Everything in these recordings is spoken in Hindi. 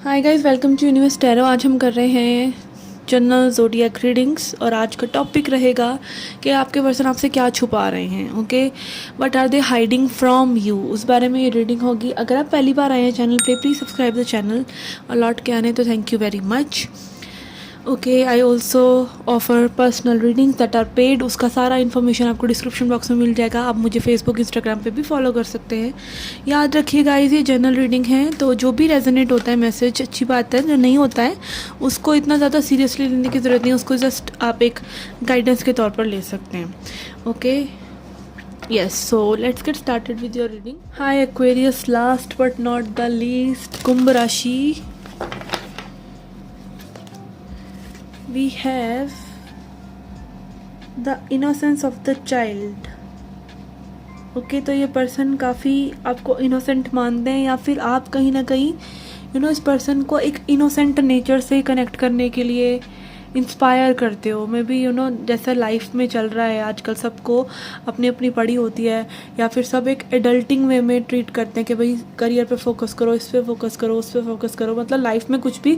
Hi guys, welcome to Universe Tarot. आज हम कर रहे हैं जनरल ज़ोडिएक रीडिंग्स और आज का टॉपिक रहेगा कि आपके पर्सन आपसे क्या छुपा रहे हैं। Okay, what are they hiding from you, उस बारे में ये रीडिंग होगी। अगर आप पहली बार आए हैं चैनल पे, प्लीज़ सब्सक्राइब द चैनल और लौट के आने तो thank you very much. Okay, I also offer personal readings that are paid. उसका सारा इन्फॉर्मेशन आपको डिस्क्रिप्शन बॉक्स में मिल जाएगा। आप मुझे फेसबुक इंस्टाग्राम पे भी फॉलो कर सकते हैं। याद रखिएगा ये जनरल रीडिंग है, तो जो भी रेजोनेट होता है मैसेज अच्छी बात है, जो नहीं होता है उसको इतना ज़्यादा सीरियसली लेने की ज़रूरत नहीं है। उसको जस्ट आप एक गाइडेंस के तौर पर ले सकते हैं। Okay, yes, so let's get started with your reading. Hi Aquarius, last but not the least, कुंभ राशि। we have the innocence of the child. Okay, तो ये पर्सन काफ़ी आपको इनोसेंट मानते हैं या फिर आप कहीं ना कहीं इस पर्सन को एक इनोसेंट नेचर से कनेक्ट करने के लिए इंस्पायर करते हो। मे बी जैसा लाइफ में चल रहा है आजकल, सबको अपनी अपनी पड़ी होती है या फिर सब एक एडल्टिंग वे में ट्रीट करते हैं कि भाई करियर पे फोकस करो, इस पे फोकस करो, उस पे फोकस करो। मतलब लाइफ में कुछ भी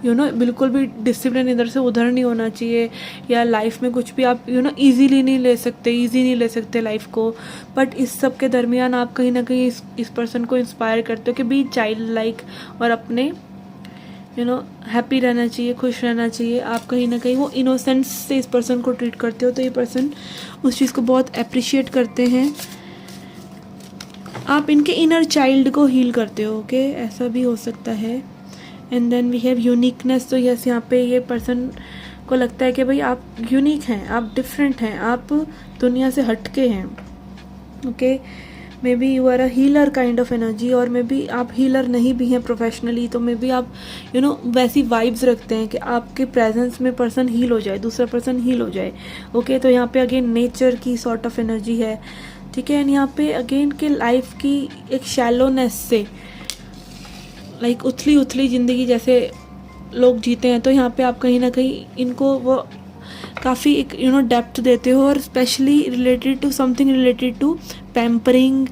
बिल्कुल भी डिसिप्लिन इधर से उधर नहीं होना चाहिए, या लाइफ में कुछ भी आप ईजीली नहीं ले सकते, ईजी नहीं ले सकते लाइफ को। बट इस सब के दरमियान आप कहीं ना कहीं इस पर्सन को इंस्पायर करते हो कि बी चाइल्ड लाइक, और अपने हैप्पी रहना चाहिए, खुश रहना चाहिए। आप कहीं ना कहीं वो इनोसेंस से इस पर्सन को ट्रीट करते हो, तो ये पर्सन उस चीज़ को बहुत अप्रिशिएट करते हैं। आप इनके इनर चाइल्ड को हील करते हो। ओके, ऐसा भी हो सकता है। And then we have uniqueness. तो यस, यहाँ पे ये पर्सन को लगता है कि भाई आप यूनिक हैं, आप डिफरेंट हैं, आप दुनिया से हटके हैं। Okay, maybe you are a healer kind of energy, और मे बी आप हीलर नहीं भी हैं प्रोफेशनली, तो मे बी आप वैसी वाइब्स रखते हैं कि आपके प्रेजेंस में पर्सन हील हो जाए, दूसरा पर्सन हील हो जाए। ओके, तो यहाँ पे अगेन नेचर की सॉर्ट ऑफ एनर्जी है। ठीक है, एंड यहाँ पे अगेन के लाइफ की एक शैलोनेस से, लाइक उथली उथली ज़िंदगी जैसे लोग जीते हैं, तो यहाँ पे आप कहीं ना कहीं इनको वो काफ़ी एक डेप्थ देते हो, और specially related to something related to pampering,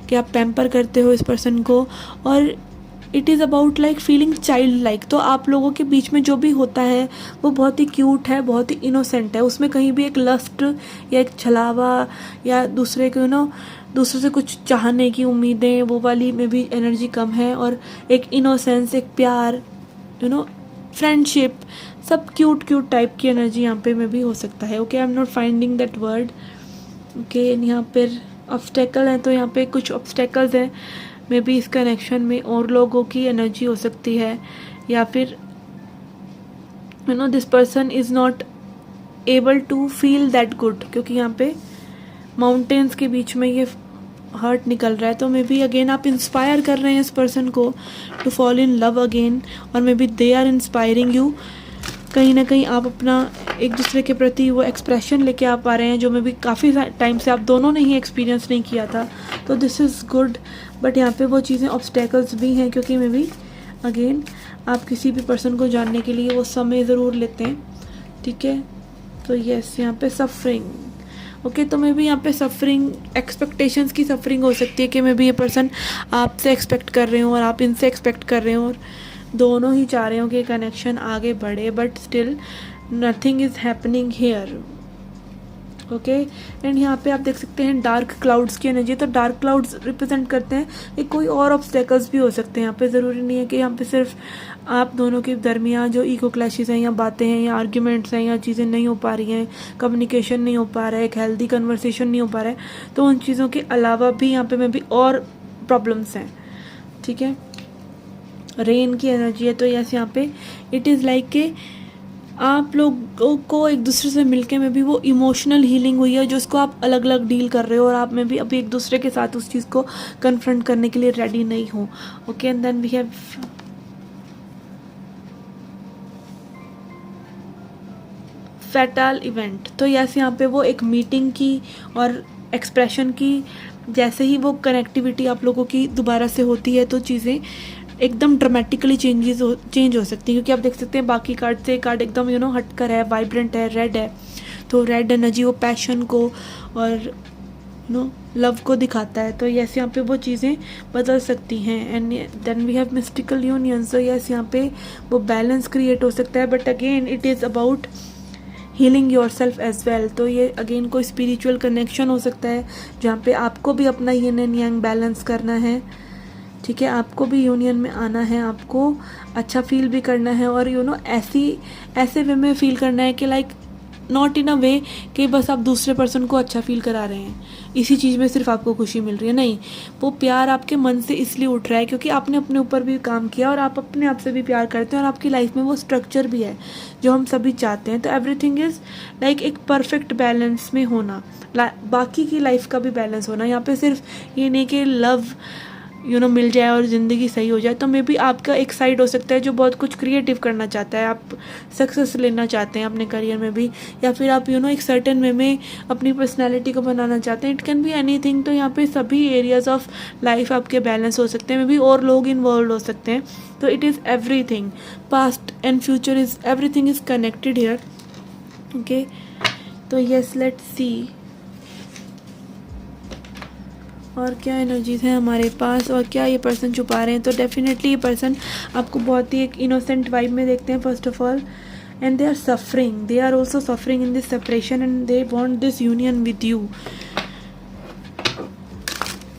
कि आप पैम्पर करते हो इस पर्सन को। और it is about like feeling child like. तो आप लोगों के बीच में जो भी होता है वो बहुत ही क्यूट है, बहुत ही इनोसेंट है। उसमें कहीं भी एक लस्ट या एक छलावा या दूसरे को दूसरे से कुछ चाहने की उम्मीदें, वो वाली में भी एनर्जी कम है। और एक इनोसेंस, एक प्यार, फ्रेंडशिप, सब क्यूट क्यूट टाइप की एनर्जी यहाँ पे में भी हो सकता है। Okay, I am not finding that word. Okay, यहाँ पर ऑब्स्टेकल हैं, तो यहाँ पे कुछ ऑब्स्टेकल्स हैं। मे बी इस कनेक्शन में और लोगों की एनर्जी हो सकती है, या फिर this person is not able to feel that good, क्योंकि यहाँ पे माउंटेन्स के बीच में ये हर्ट निकल रहा है। तो मे बी अगेन आप इंस्पायर कर रहे हैं इस पर्सन को to fall in love again, और may be they are inspiring you. कहीं ना कहीं आप अपना एक दूसरे के प्रति वो एक्सप्रेशन लेके आ पा रहे हैं, जो मैं भी काफ़ी टाइम से आप दोनों ने ही एक्सपीरियंस नहीं किया था। तो दिस इज़ गुड। बट यहाँ पे वो चीज़ें ऑब्स्टेकल्स भी हैं, क्योंकि मे बी अगेन आप किसी भी पर्सन को जानने के लिए वो समय ज़रूर लेते हैं। ठीक है, तो यस, यहाँ पे सफरिंग। ओके, तो मे बी यहाँ पे सफरिंग, एक्सपेक्टेशंस की सफरिंग हो सकती है कि मे बी ये पर्सन आपसे एक्सपेक्ट कर रहे हो और आप इनसे एक्सपेक्ट कर रहे हो, और दोनों ही चाह रहे हो कि कनेक्शन आगे बढ़े, but still nothing is happening here. Okay, and यहाँ पे आप देख सकते हैं डार्क क्लाउड्स की एनर्जी। तो डार्क क्लाउड्स रिप्रेजेंट करते हैं कि कोई और ऑब्स्टेकल्स भी हो सकते हैं यहाँ पे। ज़रूरी नहीं है कि यहाँ पे सिर्फ आप दोनों के दरमियान जो ईगो क्लैशेस हैं, या बातें हैं, या आर्ग्यूमेंट्स हैं, या चीज़ें नहीं हो पा रही हैं, कम्युनिकेशन नहीं हो पा रहा है, एक हेल्दी कन्वर्सेशन नहीं हो पा रहा है, तो उन चीज़ों के अलावा भी यहाँ पे में भी और प्रॉब्लम्स हैं। ठीक है, रेन की एनर्जी है। तो यस, यहाँ पे इट इज़ लाइक के आप लोगों को एक दूसरे से मिलके में भी वो इमोशनल हीलिंग हुई है, जो उसको आप अलग अलग डील कर रहे हो, और आप में भी अभी एक दूसरे के साथ उस चीज़ को कन्फ्रंट करने के लिए रेडी नहीं हो। Okay, and then we have fatal event. तो यस, यहाँ पे वो एक मीटिंग की और एक्सप्रेशन की, जैसे ही वो कनेक्टिविटी आप लोगों की दोबारा से होती है, तो चीज़ें एकदम ड्रामेटिकली चेंज हो सकती है। क्योंकि आप देख सकते हैं बाकी कार्ड से कार्ड एकदम हटकर है, वाइब्रेंट है, रेड है। तो रेड एनर्जी वो पैशन को और लव को दिखाता है। तो यस यहाँ पे वो चीज़ें बदल सकती हैं। And then we have mystical union. So yes यहाँ पे वो बैलेंस क्रिएट हो सकता है, but again it is about healing yourself as well. तो ये अगेन कोई स्पिरिचुअल कनेक्शन हो सकता है जहाँ पे आपको भी अपना यिन एंड यांग बैलेंस करना है, ठीक है, आपको भी यूनियन में आना है, आपको अच्छा फील भी करना है, और ऐसे वे में फील करना है कि लाइक नॉट इन अ वे कि बस आप दूसरे पर्सन को अच्छा फील करा रहे हैं, इसी चीज़ में सिर्फ आपको खुशी मिल रही है। नहीं, वो प्यार आपके मन से इसलिए उठ रहा है क्योंकि आपने अपने ऊपर भी काम किया और आप अपने आप से भी प्यार करते हैं, और आपकी लाइफ में वो स्ट्रक्चर भी है जो हम सभी चाहते हैं। तो एवरीथिंग इज़ लाइक एक परफेक्ट बैलेंस में होना, बाकी की लाइफ का भी बैलेंस होना। यहाँ पे सिर्फ ये नहीं कि लव मिल जाए और ज़िंदगी सही हो जाए। तो मे बी आपका एक साइड हो सकता है जो बहुत कुछ क्रिएटिव करना चाहता है, आप सक्सेस लेना चाहते हैं अपने करियर में भी, या फिर आप एक सर्टेन वे में अपनी पर्सनालिटी को बनाना चाहते हैं। It can be anything. तो यहाँ पे सभी एरियाज ऑफ लाइफ आपके बैलेंस हो सकते हैं, मे बी और लोग इन्वॉल्व हो सकते हैं। तो it is everything, past and future is everything is connected here. Okay, तो यस लेट्स सी और क्या एनर्जीज हैं हमारे पास और क्या ये पर्सन छुपा रहे हैं। तो डेफिनेटली ये पर्सन आपको बहुत ही एक इनोसेंट वाइब में देखते हैं first of all, and they are also suffering in this separation and they want this union with you.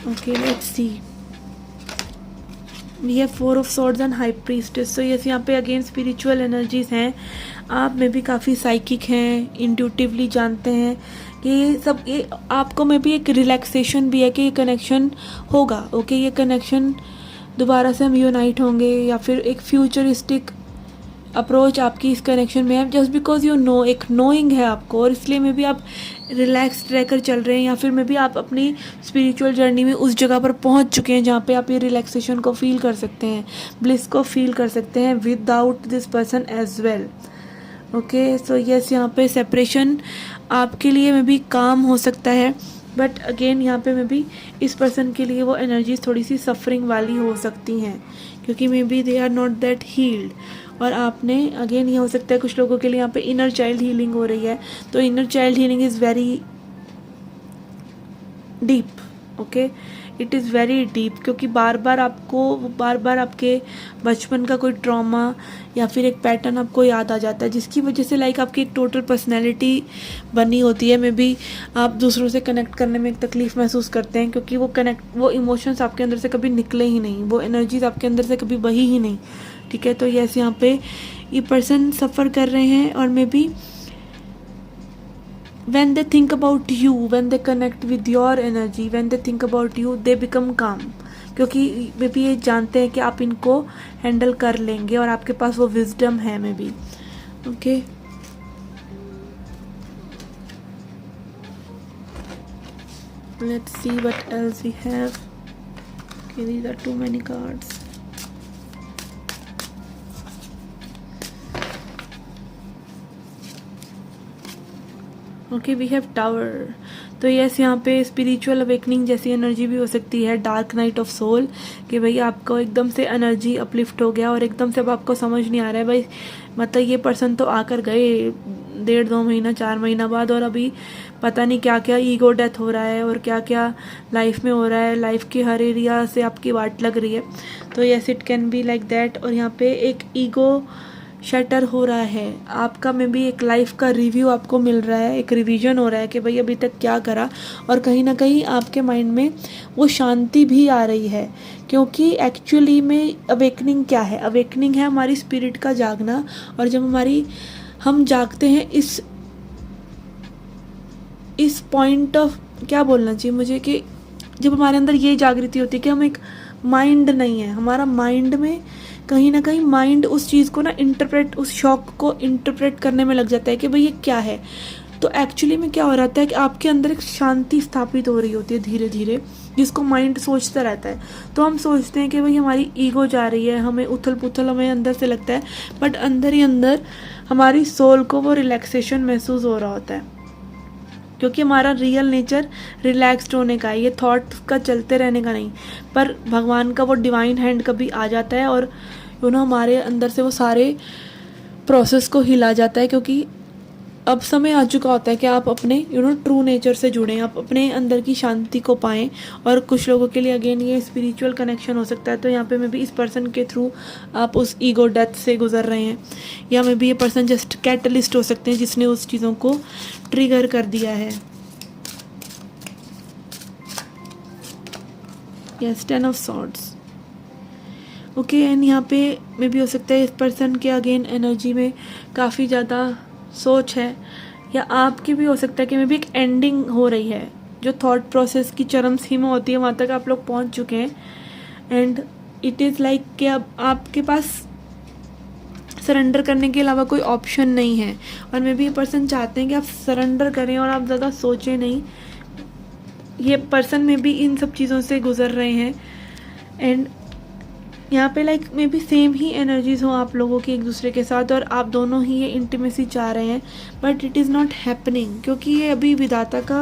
Okay, let's see, we have 4 of swords and high priestess. So yes यहाँ पे अगेन स्पिरिचुअल एनर्जीज हैं, आप में भी काफ़ी साइकिक हैं, इंट्यूटिवली जानते हैं कि ये आपको में भी एक रिलैक्सेशन भी है कि ये कनेक्शन होगा। ओके, ये कनेक्शन दोबारा से हम यूनाइट होंगे, या फिर एक फ्यूचरिस्टिक अप्रोच आपकी इस कनेक्शन में है, जस्ट बिकॉज एक नोइंग है आपको, और इसलिए में भी आप रिलैक्स्ड रहकर चल रहे हैं, या फिर में भी आप अपनी स्पिरिचुअल जर्नी में उस जगह पर पहुंच चुके हैं जहाँ पे आप ये रिलैक्सेशन को फील कर सकते हैं, ब्लिस को फील कर सकते हैं without this person as well. Okay, so yes यहाँ पे सेपरेशन आपके लिए में भी काम हो सकता है, बट अगेन यहाँ पे में भी इस पर्सन के लिए वो एनर्जीज थोड़ी सी सफरिंग वाली हो सकती हैं, क्योंकि may B they are not that healed. और आपने अगेन ये हो सकता है कुछ लोगों के लिए यहाँ पे इनर चाइल्ड हीलिंग हो रही है। तो inner child healing is very deep. Okay, it is very deep, क्योंकि बार बार आपके बचपन का कोई ट्रॉमा या फिर एक पैटर्न आपको याद आ जाता है, जिसकी वजह से लाइक आपकी एक टोटल पर्सनैलिटी बनी होती है। मे बी आप दूसरों से कनेक्ट करने में एक तकलीफ़ महसूस करते हैं, क्योंकि वो इमोशंस आपके अंदर से कभी निकले ही नहीं, वो एनर्जीज आपके अंदर से कभी बही ही नहीं। ठीक है, तो यस यहाँ पे ये पर्सन सफ़र कर रहे हैं, और may be when they think about you, when they connect with your energy, when they think about you, they become calm, क्योंकि मे बी ये जानते हैं कि आप इनको हैंडल कर लेंगे और आपके पास वो विजडम है may be. Okay, let's see what else we have. Okay, these are too many cards. Okay, we have tower. तो यस यहाँ पे स्पिरिचुअल अवेकनिंग जैसी एनर्जी भी हो सकती है, डार्क नाइट ऑफ सोल, कि भाई आपको एकदम से एनर्जी अपलिफ्ट हो गया और एकदम से अब आपको समझ नहीं आ रहा है भाई, मतलब ये पर्सन तो आकर गए 1.5-2 महीना 4 महीना बाद, और अभी पता नहीं क्या क्या ईगो डेथ हो रहा है और क्या क्या लाइफ में हो रहा है, लाइफ के हर एरिया से आपकी वाट लग रही है। तो yes, it can be like that. और यहाँ पे एक ईगो शटर हो रहा है आपका, में भी एक लाइफ का रिव्यू आपको मिल रहा है, एक रिवीजन हो रहा है कि भाई अभी तक क्या करा, और कहीं ना कहीं आपके माइंड में वो शांति भी आ रही है, क्योंकि एक्चुअली में अवेकनिंग क्या है? अवेकनिंग है हमारी स्पिरिट का जागना, और जब हम जागते हैं इस पॉइंट ऑफ, क्या बोलना चाहिए मुझे, कि जब हमारे अंदर ये जागृति होती है कि हम एक माइंड नहीं है, हमारा माइंड में कहीं ना कहीं माइंड उस चीज़ को उस शॉक को इंटरप्रेट करने में लग जाता है कि भाई ये क्या है। तो एक्चुअली में क्या हो रहा है कि आपके अंदर एक शांति स्थापित हो रही होती है धीरे धीरे, जिसको माइंड सोचता रहता है। तो हम सोचते हैं कि भाई हमारी ईगो जा रही है, हमें उथल पुथल हमें अंदर से लगता है, बट अंदर ही अंदर हमारी सोल को वो रिलैक्सेशन महसूस हो रहा होता है, क्योंकि हमारा रियल नेचर रिलैक्स्ड होने का है, ये थॉट का चलते रहने का नहीं। पर भगवान का वो डिवाइन हैंड कभी आ जाता है और हमारे अंदर से वो सारे प्रोसेस को हिला जाता है, क्योंकि अब समय आ चुका होता है कि आप अपने ट्रू नेचर से जुड़ें, आप अपने अंदर की शांति को पाएं। और कुछ लोगों के लिए अगेन ये स्पिरिचुअल कनेक्शन हो सकता है, तो यहाँ पे मे बी इस पर्सन के थ्रू आप उस ईगो डेथ से गुजर रहे हैं, या मे बी ये पर्सन जस्ट कैटलिस्ट हो सकते हैं जिसने उस चीज़ों को ट्रिगर कर दिया है। Yes, 10 of swords. Okay, and यहाँ पे मे बी हो सकता है इस पर्सन के अगेन एनर्जी में काफ़ी ज़्यादा सोच है, या आपकी भी हो सकता है कि मे बी एक एंडिंग हो रही है। जो थॉट प्रोसेस की चरम सीमा होती है वहाँ तक आप लोग पहुँच चुके हैं, एंड इट इज़ लाइक कि अब आपके पास सरेंडर करने के अलावा कोई ऑप्शन नहीं है। और मे बी ये पर्सन चाहते हैं कि आप सरेंडर करें और आप ज़्यादा सोचें नहीं। ये पर्सन में भी इन सब चीज़ों से गुजर रहे हैं, एंड यहाँ पे like may be same he energies हो आप लोगों की एक दूसरे के साथ, और आप दोनों ही ये इंटीमेसी चाह रहे हैं, but it is not happening, क्योंकि ये अभी विधाता का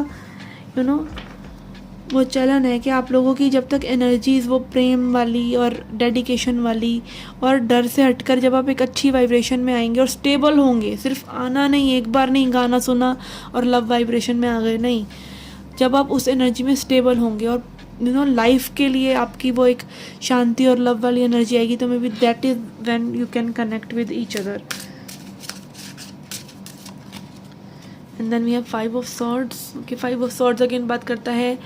वो चलन है कि आप लोगों की जब तक एनर्जीज वो प्रेम वाली और डेडिकेशन वाली और डर से हटकर जब आप एक अच्छी वाइब्रेशन में आएंगे और स्टेबल होंगे, सिर्फ आना नहीं, एक बार नहीं गाना सुना और लव वाइब्रेशन में आ गए, नहीं, जब आप उस एनर्जी में स्टेबल होंगे और लाइफ के लिए आपकी वो एक शांति और लव वाली एनर्जी आएगी, तो मे be that is when you can connect with each other. And then we have 5 of swords. Okay, 5 of swords again बात करता है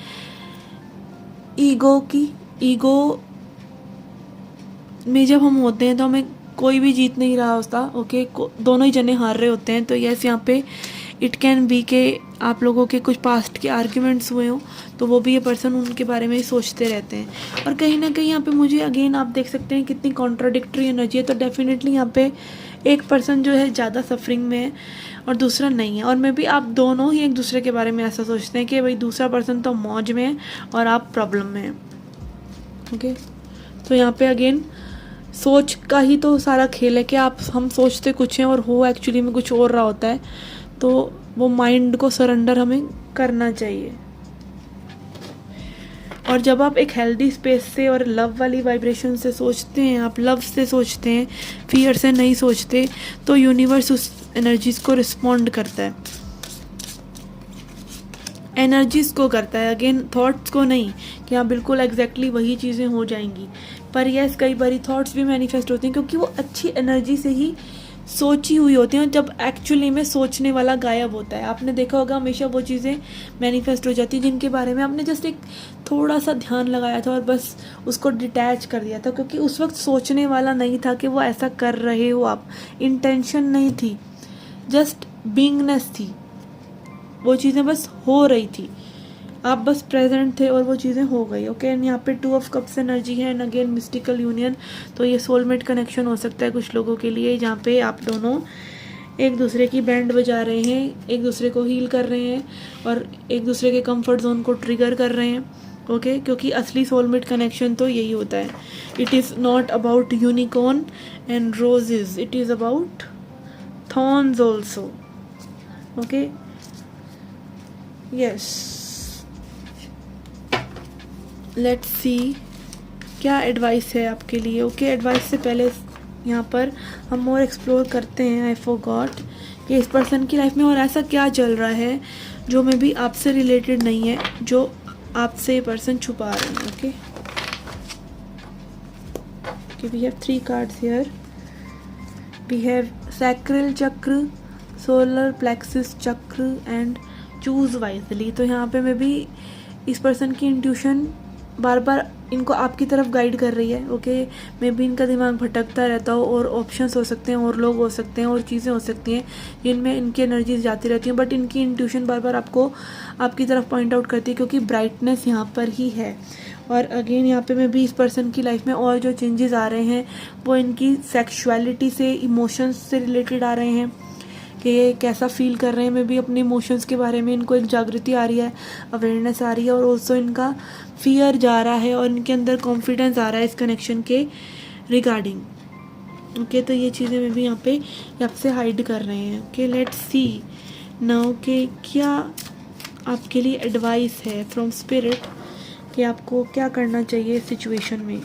ईगो की। ईगो में जब हम होते हैं तो हमें कोई भी जीत नहीं रहा होता। ओके, दोनों ही जने हार रहे होते हैं। तो यस, यहाँ पे इट कैन बी के आप लोगों के कुछ पास्ट के आर्ग्यूमेंट्स हुए हों, तो वो भी ये पर्सन उनके बारे में ही सोचते रहते हैं। और कहीं ना कहीं यहाँ पे मुझे अगेन आप देख सकते हैं कितनी कॉन्ट्राडिक्टरी एनर्जी है। तो डेफिनेटली यहाँ पे एक पर्सन जो है ज़्यादा सफरिंग में है और दूसरा नहीं है, और मे बी आप दोनों ही एक दूसरे के बारे में ऐसा सोचते हैं कि भाई दूसरा पर्सन तो मौज में है और आप प्रॉब्लम में हैं। ओके, तो यहाँ पे अगेन सोच का ही तो सारा खेल है कि हम सोचते कुछ हैं और हो एक्चुअली में कुछ और रहा होता है। तो वो माइंड को सरेंडर हमें करना चाहिए। और जब आप एक हेल्दी स्पेस से और लव वाली वाइब्रेशन से सोचते हैं, आप लव से सोचते हैं, फियर से नहीं सोचते, तो यूनिवर्स उस एनर्जीज को रिस्पॉन्ड करता है, एनर्जीज को करता है, अगेन थॉट्स को नहीं कि हाँ बिल्कुल एग्जैक्टली वही चीज़ें हो जाएंगी। पर यस, कई बारी थॉट्स भी मैनिफेस्ट होते हैं क्योंकि वो अच्छी एनर्जी से ही सोची हुई होती हैं, जब एक्चुअली में सोचने वाला गायब होता है। आपने देखा होगा हमेशा वो चीज़ें मैनिफेस्ट हो जाती हैं जिनके बारे में आपने जस्ट एक थोड़ा सा ध्यान लगाया था और बस उसको डिटैच कर दिया था, क्योंकि उस वक्त सोचने वाला नहीं था कि वो ऐसा कर रहे हो आप। इंटेंशन नहीं थी, जस्ट बीइंगनेस थी, वो चीज़ें बस हो रही थी, आप बस प्रेजेंट थे और वो चीज़ें हो गई। ओके, एंड यहाँ पे 2 ऑफ कप्स एनर्जी है, एंड अगेन मिस्टिकल यूनियन। तो ये सोलमेट कनेक्शन हो सकता है कुछ लोगों के लिए, जहाँ पे आप दोनों एक दूसरे की बैंड बजा रहे हैं, एक दूसरे को हील कर रहे हैं और एक दूसरे के कंफर्ट जोन को ट्रिगर कर रहे हैं। ओके, क्योंकि असली सोलमेट कनेक्शन तो यही होता है। It is not about unicorn and roses, it is about thorns also. Okay, yes, let's see क्या एडवाइस है आपके लिए। ओके, एडवाइस से पहले यहाँ पर हम और एक्सप्लोर करते हैं। आई फॉरगॉट कि इस पर्सन की लाइफ में और ऐसा क्या चल रहा है जो मे बी आपसे रिलेटेड नहीं है, जो आपसे ये पर्सन छुपा रहे हैं। Okay, we have 3 cards here. We have sacral chakra, solar plexus chakra and choose wisely. तो यहाँ पे मे बी इस पर्सन की इंट्यूशन बार बार इनको आपकी तरफ गाइड कर रही है। ओके, मे बी इनका दिमाग भटकता रहता हो और ऑप्शंस हो सकते हैं और लोग हो सकते हैं और चीज़ें हो सकती हैं जिनमें इनकी एनर्जीज जाती रहती हैं, बट इनकी इंट्यूशन बार बार आपको आपकी तरफ पॉइंट आउट करती है, क्योंकि ब्राइटनेस यहाँ पर ही है। और अगेन यहाँ पे मे बी इस पर्सन की लाइफ में और जो चेंजेस आ रहे हैं वो इनकी सेक्सुअलिटी से, इमोशंस से रिलेटेड आ रहे हैं कि ये कैसा फील कर रहे हैं। मे बी अपने इमोशंस के बारे में इनको एक जागृति आ रही है, अवेयरनेस आ रही है, और ऑल्सो इनका फियर जा रहा है और इनके अंदर कॉन्फिडेंस आ रहा है इस कनेक्शन के रिगार्डिंग। ओके, तो ये चीज़ें मे बी यहाँ पे आपसे हाइड कर रहे हैं। ओके, लेट्स सी नाउ के क्या आपके लिए एडवाइस है फ्रॉम स्पिरिट कि आपको क्या करना चाहिए इस सिचुएशन में।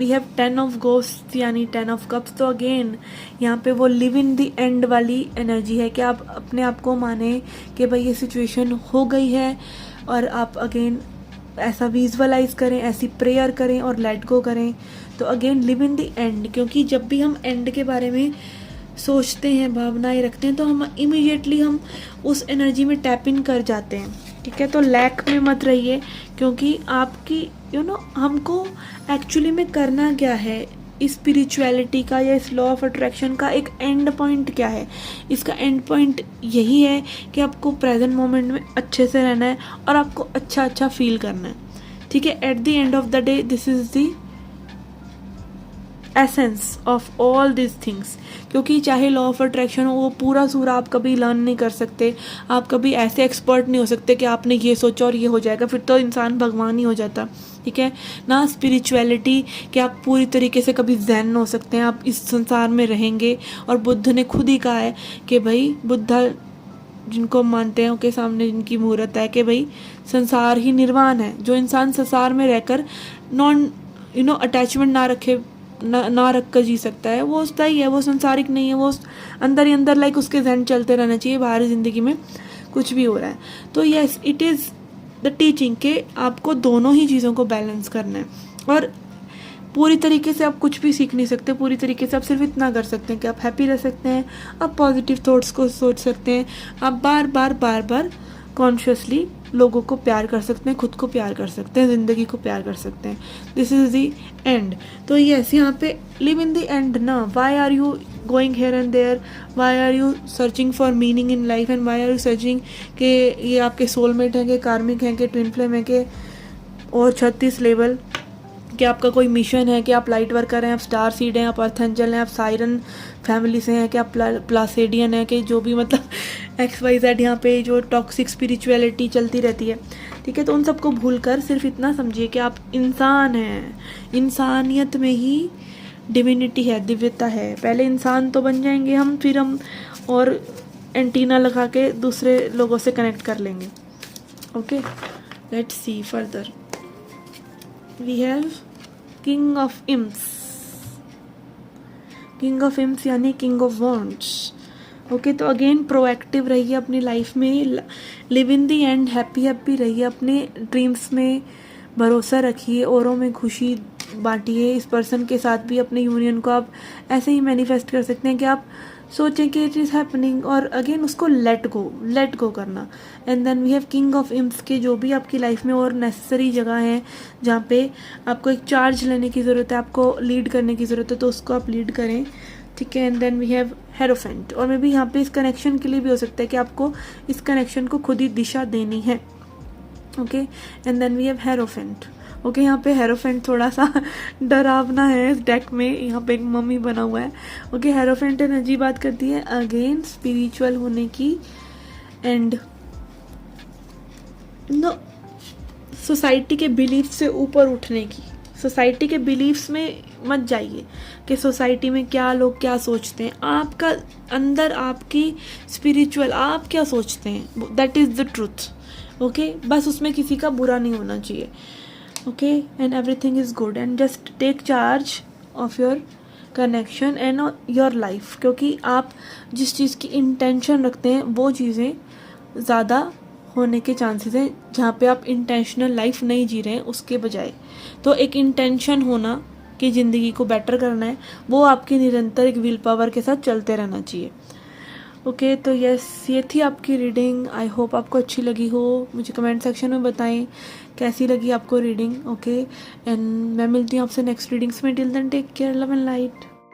वी हैव 10 ऑफ गोस्ट यानी 10 ऑफ कप्स। तो अगेन यहाँ पे वो लिव इन द एंड वाली एनर्जी है कि आप अपने आप को माने कि भाई ये सिचुएशन हो गई है, और आप अगेन ऐसा विजुअलाइज करें, ऐसी प्रेयर करें और लेट गो करें। तो again live in the and, क्योंकि जब भी हम एंड के बारे में सोचते हैं, भावनाएं रखते हैं, तो हम इमीडिएटली हम उस एनर्जी में टैप इन कर जाते हैं। ठीक है, तो लैक में मत रहिए, क्योंकि आपकी हमको एक्चुअली में करना क्या है, इस स्पिरिचुअलिटी का या इस लॉ ऑफ अट्रैक्शन का एक एंड पॉइंट क्या है। इसका एंड पॉइंट यही है कि आपको प्रेजेंट मोमेंट में अच्छे से रहना है और आपको अच्छा अच्छा फील करना है। ठीक है, at the end of the day this is the essence of all this things. क्योंकि चाहे लॉ ऑफ अट्रैक्शन हो, वो पूरा सूरा आप कभी लर्न नहीं कर सकते, आप कभी ऐसे एक्सपर्ट नहीं हो सकते कि आपने ये सोचा और ये हो जाएगा, फिर तो इंसान भगवान ही हो जाता। ठीक है ना, स्पिरिचुअलिटी कि आप पूरी तरीके से कभी ज़ेन हो सकते हैं, आप इस संसार में रहेंगे। और बुद्ध ने खुद ही कहा है कि भाई, बुद्धा जिनको मानते हैं उनके सामने जिनकी मूर्त है कि भाई संसार ही निर्वाण है। जो इंसान संसार में रहकर नॉन अटैचमेंट ना रखे, ना रख कर जी सकता है, वो उसका ही है, वो संसारिक नहीं है, वो अंदर ही अंदर लाइक उसके ज़हन चलते रहना चाहिए, बाहर ज़िंदगी में कुछ भी हो रहा है। तो yes, it is the teaching के आपको दोनों ही चीज़ों को बैलेंस करना है। और पूरी तरीके से आप कुछ भी सीख नहीं सकते, पूरी तरीके से आप सिर्फ इतना कर सकते हैं कि आप हैप्पी रह सकते हैं, आप पॉजिटिव थॉट्स को सोच सकते हैं, आप बार बार कॉन्शियसली लोगों को प्यार कर सकते हैं, खुद को प्यार कर सकते हैं, ज़िंदगी को प्यार कर सकते हैं। This is the end. तो यस, यहाँ पे लिव इन द एंड ना। Why are you going here and there, why are you searching for meaning in life, and why are you searching कि ये आपके सोलमेट हैं, कि कार्मिक हैं, कि ट्विन फ्लेम है, कि और 36 लेवल, कि आपका कोई मिशन है, कि आप लाइट वर्कर हैं, आप स्टार सीड हैं, आप अर्थ एंजल हैं, आप सायरन फैमिली से हैं, कि आप प्लासेडियन हैं, कि जो भी मतलब XYZ यहाँ पे जो टॉक्सिक स्पिरिचुअलिटी चलती रहती है। ठीक है, तो उन सबको भूल कर सिर्फ इतना समझिए कि आप इंसान हैं, इंसानियत में ही डिविनिटी है, दिव्यता है। पहले इंसान तो बन जाएंगे हम, फिर हम और एंटीना लगा के दूसरे लोगों से कनेक्ट कर लेंगे। Okay, let's see further. We have king of इम्स। किंग ऑफ इम्स यानी किंग ऑफ वॉन्ड्स। ओके, तो अगेन प्रोएक्टिव रहिए अपनी लाइफ में, live in the end, happy रहिए, अपने ड्रीम्स में भरोसा रखिए, औरों में खुशी बांटिए। इस पर्सन के साथ भी अपने यूनियन को आप ऐसे ही मैनिफेस्ट कर सकते हैं कि आप सोचें कि इट इज़ हैपनिंग, और अगेन उसको लेट गो करना। And then we have king of इम्स के जो भी आपकी लाइफ में और नेसेसरी जगह है जहाँ पे आपको एक चार्ज लेने की ज़रूरत है, आपको लीड करने की ज़रूरत है, तो उसको आप लीड करें। ठीक है, and then we have hierophant. और मे भी यहाँ पे इस कनेक्शन के लिए भी हो सकता है कि आपको इस कनेक्शन को खुद ही दिशा देनी है। Okay, and then we have hierophant. Okay, यहाँ पे हेरोफेंट थोड़ा सा डरावना है इस डेक में, यहाँ पे एक मम्मी बना हुआ है। ओके, हेरोफेंट एनर्जी बात करती है अगेन स्पिरिचुअल होने की एंड सोसाइटी के बिलीफ से ऊपर उठने की। सोसाइटी के बिलीफ्स में मत जाइए कि सोसाइटी में क्या लोग क्या सोचते हैं। आपका अंदर आपकी स्पिरिचुअल आप क्या सोचते हैं, that is the truth. Okay, बस उसमें किसी का बुरा नहीं होना चाहिए। Okay, and everything is good, and just take charge of your connection and your life. क्योंकि आप जिस चीज़ की इंटेंशन रखते हैं वो चीज़ें ज़्यादा होने के चांसेस हैं, जहाँ पे आप इंटेंशनल लाइफ नहीं जी रहे हैं उसके बजाय। तो एक इंटेंशन होना कि ज़िंदगी को बेटर करना है, वो आपकी निरंतर एक विल पावर के साथ चलते रहना चाहिए। ओके, तो यस, ये थी आपकी रीडिंग। आई होप आपको अच्छी लगी हो। मुझे कमेंट सेक्शन में बताएं कैसी लगी आपको रीडिंग। ओके, एंड मैं मिलती हूँ आपसे नेक्स्ट रीडिंग्स में। Till then take care, love and light.